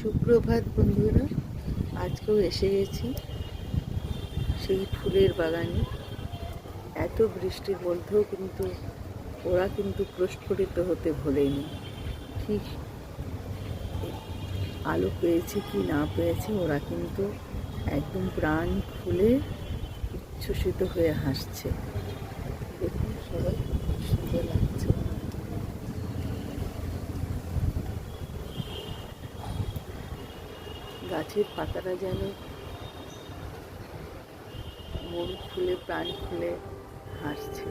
সুপ্রভাত বন্ধুরা, আজকেও এসে গেছি সেই ফুলের বাগানে। এত বৃষ্টির মধ্যেও কিন্তু ওরা কিন্তু প্রস্ফুটিত হতে ভোলেনি। ঠিক আলো পেয়েছে কি না পেয়েছে, ওরা কিন্তু একদম প্রাণ খুলে উচ্ছ্বসিত হয়ে হাসছে। দেখুন সবাই, সুন্দর লাগছে। গাছের পাতারা যেন মন খুলে প্রাণ খুলে হাসছে।